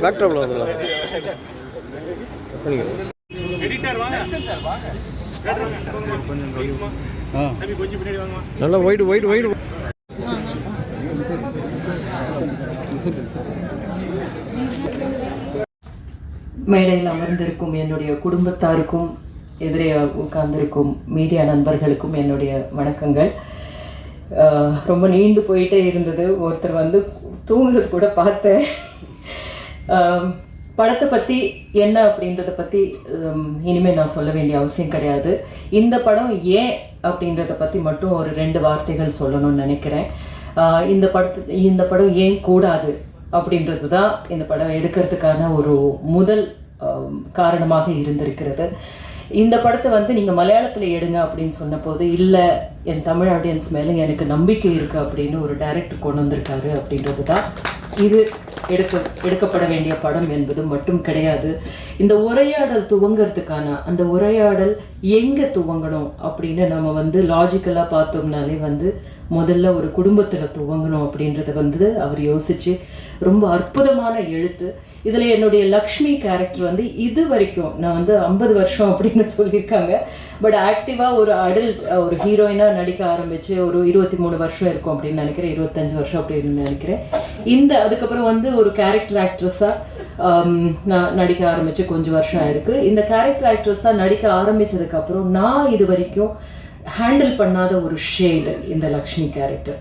பேக்ட்ராப்ல நல்லா white white white. மேடையில் அமர்ந்திருக்கும் என்னுடைய குடும்பத்தாருக்கும் எதிரே உட்கார்ந்திருக்கும் மீடியா நண்பர்களுக்கும் என்னுடைய வணக்கங்கள். ரொம்ப நீண்டு போயிட்டே இருந்தது. ஒருத்தர் வந்து தூங்குறது கூட பார்த்தேன். படத்தை பற்றி என்ன அப்படின்றத பற்றி இனிமேல் நான் சொல்ல வேண்டிய அவசியம் கிடையாது. இந்த படம் ஏன் அப்படின்றத பற்றி மட்டும் ஒரு 2 வார்த்தைகள் சொல்லணும்னு நினைக்கிறேன். இந்த படம் ஏன் கூடாது அப்படின்றது தான் இந்த படம் எடுக்கிறதுக்கான ஒரு முதல் காரணமாக இருந்திருக்கிறது. இந்த படத்தை வந்து நீங்கள் மலையாளத்தில் எடுங்க அப்படின்னு சொன்ன போது, இல்லை என் தமிழ் ஆடியன்ஸ் மேலே எனக்கு நம்பிக்கை இருக்குது அப்படின்னு ஒரு டைரக்டர் கொண்டு வந்திருக்காரு. அப்படின்றது தான் இது எடுக்கப்பட வேண்டிய படம் என்பது மட்டும் கிடையாது. இந்த உரையாடல் துவங்கிறதுக்கான அந்த உரையாடல் எங்கே துவங்கணும் அப்படின்னு நம்ம வந்து லாஜிக்கலாக பார்த்தோம்னாலே வந்து முதல்ல ஒரு குடும்பத்தில் துவங்கணும் அப்படின்றத வந்து அவர் யோசித்து ரொம்ப அற்புதமான எழுத்து. இதில் என்னுடைய லக்ஷ்மி கேரக்டர் வந்து இது வரைக்கும் நான் வந்து 50 வருஷம் அப்படின்னு சொல்லியிருக்காங்க. பட் ஆக்டிவாக ஒரு அடல்ட் ஒரு ஹீரோயினாக நடிக்க ஆரம்பித்து ஒரு 23 வருஷம் இருக்கும் அப்படின்னு நினைக்கிறேன், 25 வருஷம் அப்படின்னு நினைக்கிறேன். அதுக்கப்புறம் வந்து ஒரு கேரக்டர் ஆக்ட்ரஸாக நான் நடிக்க ஆரம்பித்து கொஞ்சம் வருஷம் ஆயிருக்கு. இந்த கேரக்டர் ஆக்ட்ரஸாக நடிக்க ஆரம்பித்ததுக்கப்புறம் நான் இது வரைக்கும் ஹேண்டில் பண்ணாத ஒரு ஷேடு இந்த லக்ஷ்மி கேரக்டர்.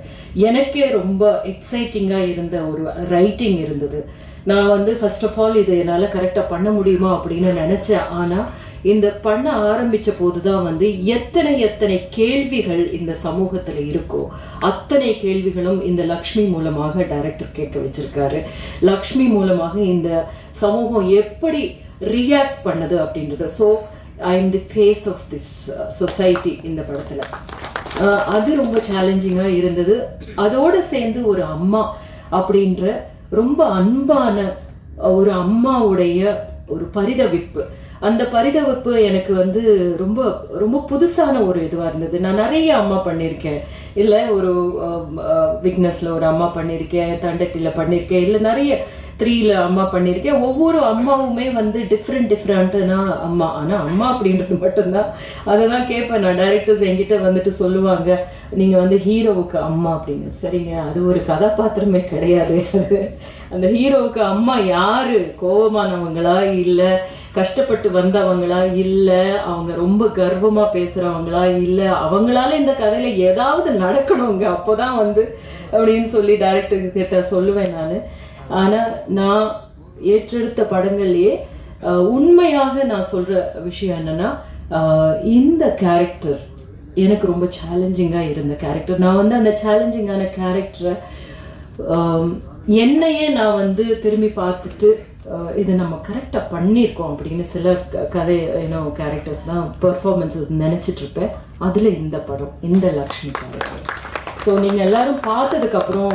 எனக்கே ரொம்ப எக்ஸைட்டிங்காக இருந்த ஒரு ரைட்டிங் இருந்தது. நான் வந்து ஃபர்ஸ்ட் ஆஃப் ஆல் இது என்னால் கரெக்டாக பண்ண முடியுமா அப்படின்னு நினச்சேன். ஆனால் இந்த பண்ண ஆரம்பித்த போது தான் வந்து எத்தனை கேள்விகள் இந்த சமூகத்தில் இருக்கோ அத்தனை கேள்விகளும் இந்த லக்ஷ்மி மூலமாக டைரக்டர் கேட்க வச்சிருக்காரு. லக்ஷ்மி மூலமாக இந்த சமூகம் எப்படி ரியாக்ட் பண்ணுது அப்படின்றது. So I am the face of this society இந்த படத்தில். அது ரொம்ப சேலஞ்சிங்காக இருந்தது. அதோடு சேர்ந்து ஒரு அம்மா அப்படின்ற ரொம்ப அன்பான ஒரு அம்மாவுடைய ஒரு பரிதவிப்பு, அந்த பரிதவிப்பு எனக்கு வந்து ரொம்ப ரொம்ப புதுசான ஒரு இதுவாக இருந்தது. நான் நிறைய அம்மா பண்ணியிருக்கேன். இல்லை ஒரு விக்னஸில் ஒரு அம்மா பண்ணியிருக்கேன், தண்டட்டியில் பண்ணியிருக்கேன், இல்லை நிறைய 3ல அம்மா பண்ணியிருக்கேன். ஒவ்வொரு அம்மாவுமே வந்து டிஃப்ரெண்ட்டான அம்மா. ஆனால் அம்மா அப்படின்றது மட்டும்தான் அதை தான் கேட்பேன் நான். டைரக்டர்ஸ் என்கிட்ட வந்துட்டு சொல்லுவாங்க, நீங்கள் வந்து ஹீரோவுக்கு அம்மா அப்படின்னு. சரிங்க, அது ஒரு கதாபாத்திரமே கிடையாது. அது அந்த ஹீரோவுக்கு அம்மா யாரு? கோபமானவங்களா, இல்லை கஷ்டப்பட்டு வந்தவங்களா, இல்லை அவங்க ரொம்ப கர்வமாக பேசுகிறவங்களா, இல்லை அவங்களால இந்த கதையில் ஏதாவது நடக்கணுங்க அப்போதான் வந்து அப்படின்னு சொல்லி டைரக்டர் கிட்ட சொல்லுவேன் நான். ஆனால் நான் ஏற்றெடுத்த படங்கள்லேயே உண்மையாக நான் சொல்கிற விஷயம் என்னென்னா, இந்த கேரக்டர் எனக்கு ரொம்ப சேலஞ்சிங்காக இருந்த கேரக்டர். நான் வந்து அந்த சேலஞ்சிங்கான கேரக்டரை என்னையே நான் வந்து திரும்பி பார்த்துட்டு இதை நம்ம கரெக்டாக பண்ணியிருக்கோம் அப்படின்னு சில கதை கேரக்டர்ஸ் தான் பெர்ஃபார்மன்ஸஸ் நினச்சிட்ருப்பேன். அதில் இந்த படம், இந்த லக்ஷ்மி கேரக்டர். ஸோ நீங்கள் எல்லோரும் பார்த்ததுக்கப்புறம்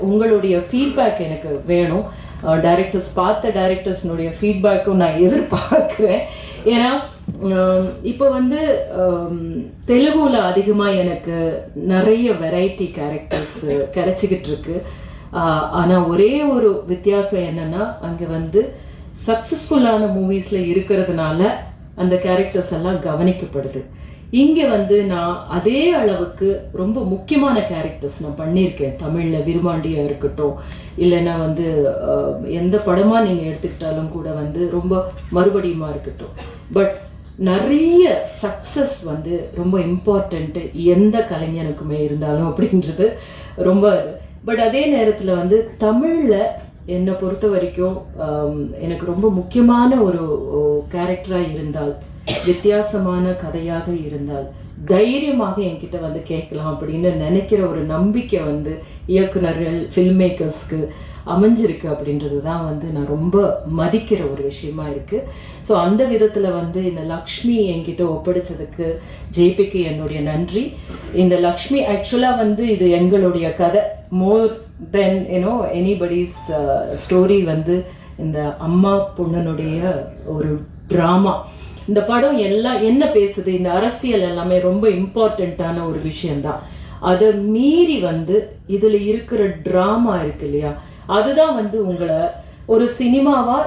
உங்களுடைய ஃபீட்பேக் எனக்கு வேணும். டைரக்டர்ஸ் பார்த்த டைரக்டர்ஸ்னுடைய ஃபீட்பேக்கும் நான் எதிர்பார்க்குறேன். ஏன்னா இப்போ வந்து தெலுங்குல அதிகமாக எனக்கு நிறைய வெரைட்டி கேரக்டர்ஸ் கிடைச்சிக்கிட்டு இருக்கு. ஆனால் ஒரே ஒரு வித்தியாசம் என்னென்னா, அங்கே வந்து சக்ஸஸ்ஃபுல்லான மூவிஸில் இருக்கிறதுனால அந்த கேரக்டர்ஸ் எல்லாம் கவனிக்கப்படுது. இங்கே வந்து நான் அதே அளவுக்கு ரொம்ப முக்கியமான கேரக்டர்ஸ் நான் பண்ணியிருக்கேன். தமிழில் விருமாண்டியாக இருக்கட்டும், இல்லைன்னா வந்து எந்த படமாக நீங்கள் எடுத்துக்கிட்டாலும் கூட வந்து ரொம்ப மறுபடியுமா இருக்கட்டும். பட் நிறைய சக்ஸஸ் வந்து ரொம்ப இம்பார்ட்டண்ட்டு எந்த கலைஞனுக்குமே இருந்தாலும் அப்படின்றது ரொம்ப. பட் அதே நேரத்தில் வந்து தமிழில் என்னை பொறுத்த வரைக்கும் எனக்கு ரொம்ப முக்கியமான ஒரு கேரக்டராக இருந்தால் வித்தியாசமான கதையாக இருந்தால் தைரியமாக என்கிட்ட வந்து கேட்கலாம் அப்படின்னு நினைக்கிற ஒரு நம்பிக்கை வந்து இயக்குனர்கள், ஃபில்ம் மேக்கர்ஸ்க்கு அமைஞ்சிருக்கு அப்படின்றது தான் வந்து நான் ரொம்ப மதிக்கிற ஒரு விஷயமா இருக்குது. ஸோ அந்த விதத்தில் வந்து இந்த லக்ஷ்மி என்கிட்ட ஒப்படைச்சதுக்கு ஜேபிக்கு என்னுடைய நன்றி. இந்த லக்ஷ்மி ஆக்சுவலாக வந்து இது எங்களுடைய கதை, மோர் தென் எனிபடிஸ் ஸ்டோரி. வந்து இந்த அம்மா பொண்ணனுடைய ஒரு ட்ராமா. இந்த படம் எல்லாம் என்ன பேசுது, இந்த அரசியல் எல்லாமே ரொம்ப இம்பார்ட்டண்ட்டான ஒரு விஷயம்தான். அதை மீறி வந்து இதில் இருக்கிற ட்ராமா இருக்கு இல்லையா, அதுதான் வந்து உங்களை ஒரு சினிமாவா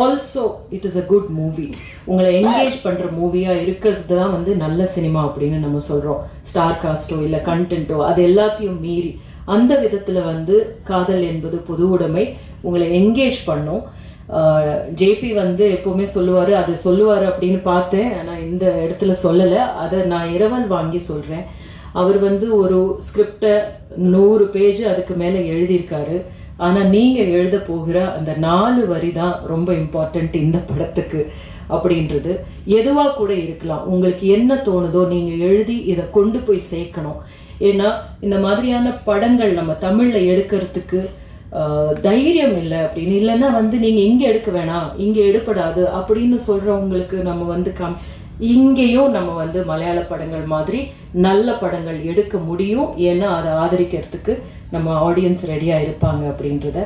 also it is a good movie, உங்களை என்கேஜ் பண்ணுற மூவியாக இருக்கிறது தான் வந்து நல்ல சினிமா அப்படின்னு நம்ம சொல்கிறோம். ஸ்டார் காஸ்ட்டோ இல்லை கண்டென்ட்டோ அது எல்லாத்தையும் மீறி அந்த விதத்தில் வந்து காதல் என்பது பொது உடைமை, உங்களை என்கேஜ் பண்ணும். ஜேபி வந்து எப்போவுமே சொல்லுவார், அது சொல்லுவார் அப்படின்னு பார்த்தேன், ஆனால் இந்த இடத்துல சொல்லலை. அதை நான் இரவல் வாங்கி சொல்கிறேன். அவர் வந்து ஒரு ஸ்கிரிப்டை 100 பேஜ் அதுக்கு மேலே எழுதியிருக்காரு. ஆனால் நீங்கள் எழுத போகிற அந்த 4 வரி தான் ரொம்ப இம்பார்ட்டண்ட் இந்த படத்துக்கு அப்படின்றது. எதுவாக கூட இருக்கலாம், உங்களுக்கு என்ன தோணுதோ நீங்கள் எழுதி இதை கொண்டு போய் சேர்க்கணும். ஏன்னா இந்த மாதிரியான படங்கள் நம்ம தமிழில் எடுக்கிறதுக்கு தைரியம் இல்லை அப்படின்னு, இல்லைன்னா வந்து நீங்கள் இங்கே எடுக்க வேணாம், இங்கே எடுப்படாது அப்படின்னு சொல்கிறவங்களுக்கு நம்ம வந்து இங்கேயும் நம்ம வந்து மலையாள படங்கள் மாதிரி நல்ல படங்கள் எடுக்க முடியும். ஏன்னா அதை ஆதரிக்கிறதுக்கு நம்ம ஆடியன்ஸ் ரெடியாக இருப்பாங்க அப்படின்றத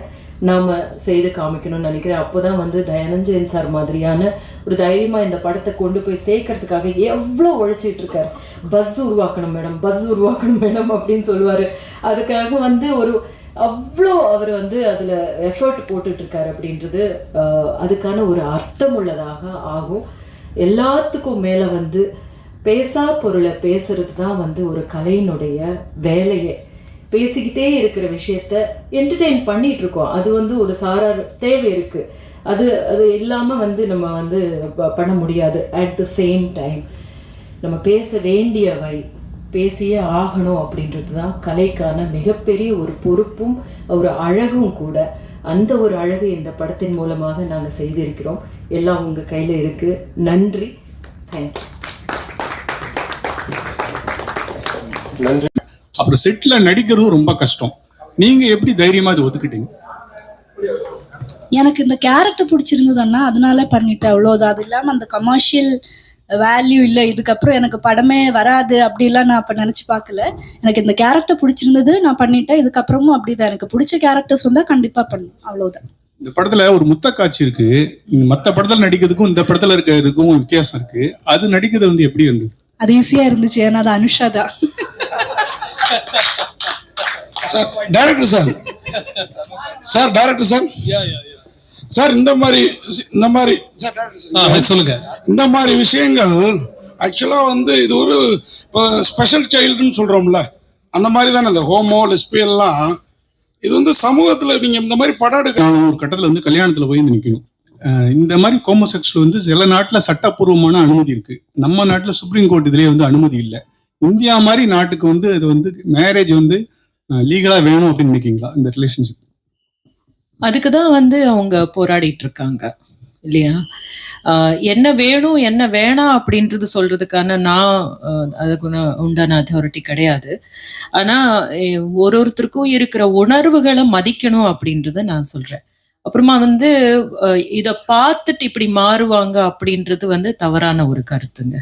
நாம் செய்து காமிக்கணும்னு நினைக்கிறேன். அப்போ தான் வந்து தயானந்தன் சார் மாதிரியான ஒரு தைரியமாக இந்த படத்தை கொண்டு போய் சேர்க்கறதுக்காக எவ்வளோ உழைச்சிட்டு இருக்காரு. பஸ் உருவாக்கணும் மேடம், பஸ் உருவாக்கணும் மேடம் அப்படின்னு சொல்லுவார். அதுக்காக வந்து ஒரு அவ்வளோ அவர் வந்து அதில் எஃபர்ட் போட்டுட்ருக்காரு அப்படின்றது அதுக்கான ஒரு அர்த்தம் உள்ளதாக ஆகும். எல்லாத்துக்கும் மேலே வந்து பேசா பொருளை பேசுறது தான் வந்து ஒரு கலையினுடைய வேலையே. பேசிக்கிட்டே இருக்கிற விஷயத்த என்டர்டெயின் பண்ணிட்டு இருக்கோம், அது வந்து ஒரு சாரார் தேவை இருக்குது. அது இல்லாமல் வந்து நம்ம வந்து பண்ண முடியாது. அட் த சேம் டைம் நம்ம பேச வேண்டியவை பேசியே ஆகணும் அப்படின்றது தான் கலைக்கான மிகப்பெரிய ஒரு பொறுப்பும் ஒரு அழகும் கூட. அந்த ஒரு அழகு இந்த படத்தின் மூலமாக நாங்கள் செய்திருக்கிறோம். எல்லாம் உங்கள் கையில் இருக்குது. நன்றி, தேங்க்யூ. நன்றி. அப்புறம் செட்டில் நடிக்கிறதும் ரொம்ப கஷ்டம். நீங்கள் எப்படி தைரியமாக அதை ஒத்துக்கிட்டீங்க? எனக்கு இந்த கேரக்டர் பிடிச்சிருந்ததுன்னா அதனால பண்ணிட்டேன், அவ்வளோதான். அது இல்லாமல் அந்த கமர்ஷியல் வேல்யூ இல்லை, இதுக்கப்புறம் எனக்கு படமே வராது அப்படிலாம் நான் அப்போ நினச்சி பார்க்கல. எனக்கு இந்த கேரக்டர் பிடிச்சிருந்தது, நான் பண்ணிட்டேன். இதுக்கப்புறமும் அப்படிதான், எனக்கு பிடிச்ச கேரக்டர்ஸ் வந்தால் கண்டிப்பாக பண்ணும், அவ்வளோதான். இந்த படத்துல ஒரு முத்த காட்சி இருக்கு. மற்ற படத்துல நடிக்கிறதுக்கும் இந்த படத்துல இருக்கிறதுக்கும் வித்தியாசம் இருக்கு. அது நடிக்கிறது வந்து எப்படி இருந்தது? அது ஈஸியா இருந்துச்சு, ஏன்னா அது அனுஷா தான். Director sir, sir director sir, sir இந்த மாதிரி சார் சொல்லுங்க. இந்த மாதிரி விஷயங்கள் ஆக்சுவலா வந்து இது ஒரு ஸ்பெஷல் சைல்டுன்னு சொல்றோம்ல, அந்த மாதிரி தானே இந்த ஹோமோ லெஸ்பியன்லாம். இது வந்து சமூகத்துல நீங்க இந்த மாதிரி படம் எடுக்க ஒரு கட்டத்துல வந்து கல்யாணத்துல போய் நிற்கணும். இந்த மாதிரி ஹோமோசெக்சுவல் வந்து சில நாட்டுல சட்டப்பூர்வமான அனுமதி இருக்கு, நம்ம நாட்டுல சுப்ரீம் கோர்ட் இதுலயே வந்து அனுமதி இல்லை. இந்தியா மாதிரி நாட்டுக்கு வந்து அது வந்து மேரேஜ் வந்து லீகலா வேணும் அப்படின்னு நினைக்கிறீங்களா இந்த ரிலேஷன்ஷிப்? அதுக்கு தான் வந்து அவங்க போராடிட்டு இருக்காங்க இல்லையா. என்ன வேணும் என்ன வேணாம் அப்படின்றது சொல்றதுக்கான நான் அதுக்கு உண்டான அத்தாரிட்டி கிடையாது. ஆனா ஒருத்தருக்கும் இருக்கிற உணர்வுகளை மதிக்கணும் அப்படின்றத நான் சொல்றேன். அப்புறமா வந்து இதை பார்த்துட்டு இப்படி மாறுவாங்க அப்படின்றது வந்து தவறான ஒரு கருத்துங்க.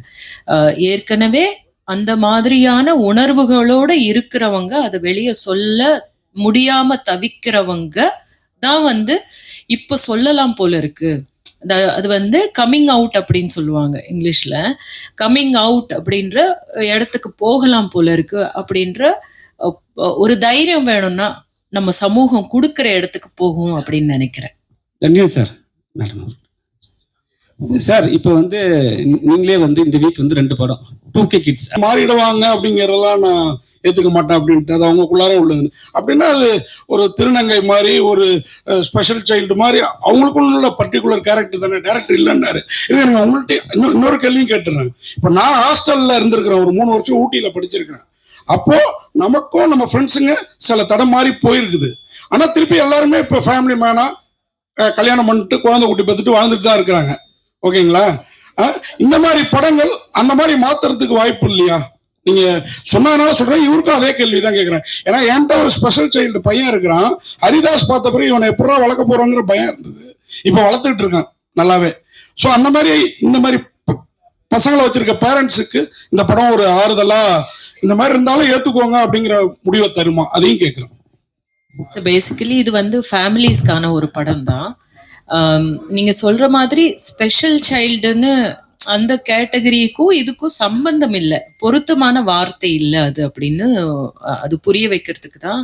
ஏற்கனவே அந்த மாதிரியான உணர்வுகளோட இருக்கிறவங்க அதை வெளியே சொல்ல முடியாம தவிக்கிறவங்க தான் வந்து இப்ப சொல்லலாம் போல இருக்கு. அது வந்து கம்மிங் அவுட் அப்படின்னு சொல்லுவாங்க இங்கிலீஷ்ல. கம்மிங் அவுட் அப்படின்ற இடத்துக்கு போகலாம் போல இருக்கு அப்படின்ற ஒரு தைரியம் வேணும்னா நம்ம சமூகம் கொடுக்குற இடத்துக்கு போகும் அப்படின்னு நினைக்கிறேன். நன்றி சார். சார் இப்போ வந்து நீங்களே வந்து இந்த வீக் வந்து 2 படம் 2K கிட்ஸ் மாறிடுவாங்க அப்படிங்கிறதெல்லாம் நான் ஏற்றுக்க மாட்டேன் அப்படின்ட்டு அது அவங்களுக்குள்ளாரே உள்ளது. அப்படின்னா அது ஒரு திருநங்கை மாதிரி ஒரு ஸ்பெஷல் சைல்டு மாதிரி அவங்களுக்குள்ள பர்டிகுலர் கேரக்டர் தானே, டேரக்டர் இல்லைன்னாரு. இது எனக்கு உங்கள்கிட்ட இன்னொரு கேள்வியும் கேட்டுறேன். இப்போ நான் ஹாஸ்டலில் இருந்திருக்கிறேன், ஒரு 3 வருஷம் ஊட்டியில் படிச்சிருக்கிறேன். அப்போது நமக்கும் நம்ம ஃப்ரெண்ட்ஸுங்க சில தடம் மாறி போயிருக்குது. ஆனால் திருப்பி எல்லாருமே இப்போ ஃபேமிலி மேனாக கல்யாணம் பண்ணிட்டு குழந்தை குட்டி பார்த்துட்டு வாழ்ந்துட்டு தான் இருக்கிறாங்க. ஓகேங்களா? இந்த மாதிரி படங்கள் அந்த மாதிரி மாத்துறதுக்கு வாய்ப்பு இல்லையா? நீங்க சொன்னதுனால சொல்றேன், இவருக்கும் அதே கேள்வி தான் கேட்கிறேன். ஏன்னா என்கிட்ட ஒரு ஸ்பெஷல் சைல்டு பையன் இருக்கிறான். ஹரிதாஸ் பார்த்த பிறகு இவனை எப்படா வளர்க்க போறோங்கிற பயம் இருந்தது. இப்ப வளர்த்துக்கிட்டு இருக்கான் நல்லாவே. ஸோ அந்த மாதிரி இந்த மாதிரி பசங்களை வச்சிருக்க பேரண்ட்ஸுக்கு இந்த படம் ஒரு ஆறுதலா, இந்த மாதிரி இருந்தாலும் ஏத்துக்கோங்க அப்படிங்கிற முடிவை தருமா, அதையும் கேட்கிறேன். பேசிக்கலி இது வந்து ஃபேமிலிஸ்க்கான ஒரு படம் தான். நீங்க சொல்ற மாதிரி ஸ்பெஷல் சைல்டுன்னு அந்த கேட்டகரிக்கும் இதுக்கும் சம்பந்தம் இல்லை, பொருத்தமான வார்த்தை இல்லை அது அப்படின்னு அது புரிய வைக்கிறதுக்கு தான்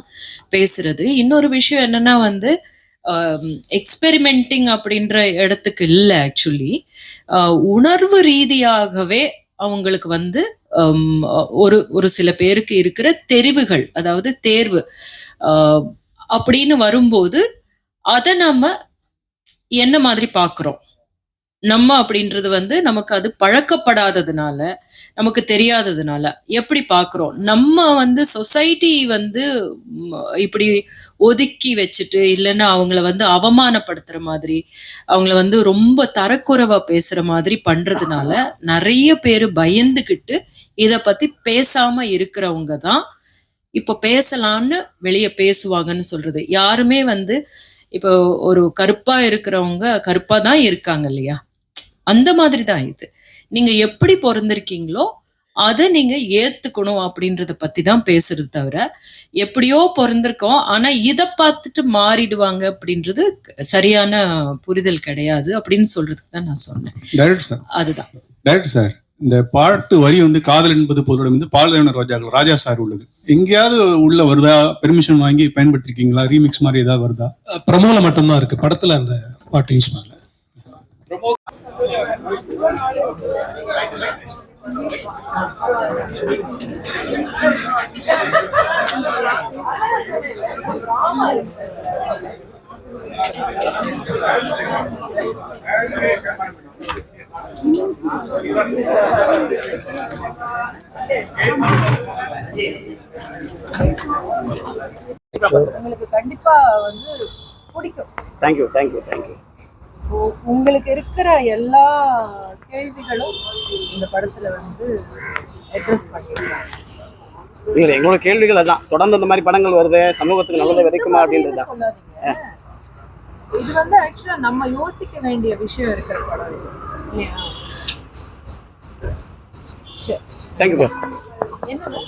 பேசுறது. இன்னொரு விஷயம் என்னன்னா வந்து எக்ஸ்பெரிமெண்டிங் அப்படின்ற இடத்துக்கு இல்லை. ஆக்சுவலி உணர்வு ரீதியாகவே அவங்களுக்கு வந்து ஒரு சில பேருக்கு இருக்கிற தெரிவுகள், அதாவது தேர்வு அப்படின்னு வரும்போது அதை நம்ம என்ன மாதிரி பார்க்குறோம், நம்ம அப்படின்றது வந்து நமக்கு அது பழக்கப்படாததுனால, நமக்கு தெரியாததுனால எப்படி பார்க்குறோம். நம்ம வந்து சொசைட்டி வந்து இப்படி ஒதுக்கி வச்சுட்டு, இல்லைன்னா அவங்கள வந்து அவமானப்படுத்துற மாதிரி, அவங்கள வந்து ரொம்ப தரக்குறைவா பேசுற மாதிரி பண்றதுனால நிறைய பேர் பயந்துக்கிட்டு இதை பத்தி பேசாம இருக்கிறவங்க தான் இப்போ பேசலான்னு வெளியே பேசுவாங்கன்னு சொல்றது. யாருமே வந்து இப்போ ஒரு கருப்பா இருக்கிறவங்க கருப்பா தான் இருக்காங்க இல்லையா, அந்த மாதிரி தான் இது. நீங்க எப்படி பிறந்திருக்கீங்களோ அதை நீங்க ஏத்துக்கணும் அப்படின்றத பத்தி தான் பேசுறது தவிர, எப்படியோ பிறந்திருக்கோம் ஆனா இதை பார்த்துட்டு மாறிடுவாங்க அப்படின்றது சரியான புரிதல் கிடையாது அப்படின்னு சொல்றதுக்கு தான் நான் சொன்னேன். அதுதான் டைரக்டர் சார், இந்த பாட்டு வரி வந்து காதல் என்பது பொருளும் வந்து பாலதேவன ரோஜாக்கள் ராஜா சார் உள்ளது, எங்கேயாவது உள்ள வருதா? பெர்மிஷன் வாங்கி பயன்படுத்திருக்கீங்களா? ரீமிக்ஸ் மாதிரி ஏதாவது வருதா? ப்ரமோல மட்டும்தான் இருக்கு, படத்துல அந்த பாட்டு யூஸ் பண்ணல. உங்களுக்கு கண்டிப்பா வந்து பிடிக்கும். Thank you thank you thank you. உங்களுக்கு இருக்கிற எல்லா கேள்விகளும் இந்த படத்துல வந்து அட்ரஸ் பண்ணிருக்காங்க. இல்லை, எங்களோட கேள்விகள் அதான். தொடர்ந்து இந்த மாதிரி படங்கள் வருது, சமூகத்துக்கு நல்லது விதைக்குமா அப்படின்றது தான். இது வந்து ஆக்சுவலா நம்ம யோசிக்க வேண்டிய விஷயம் இருக்கிற படம் இது. Thank you sir. என்னது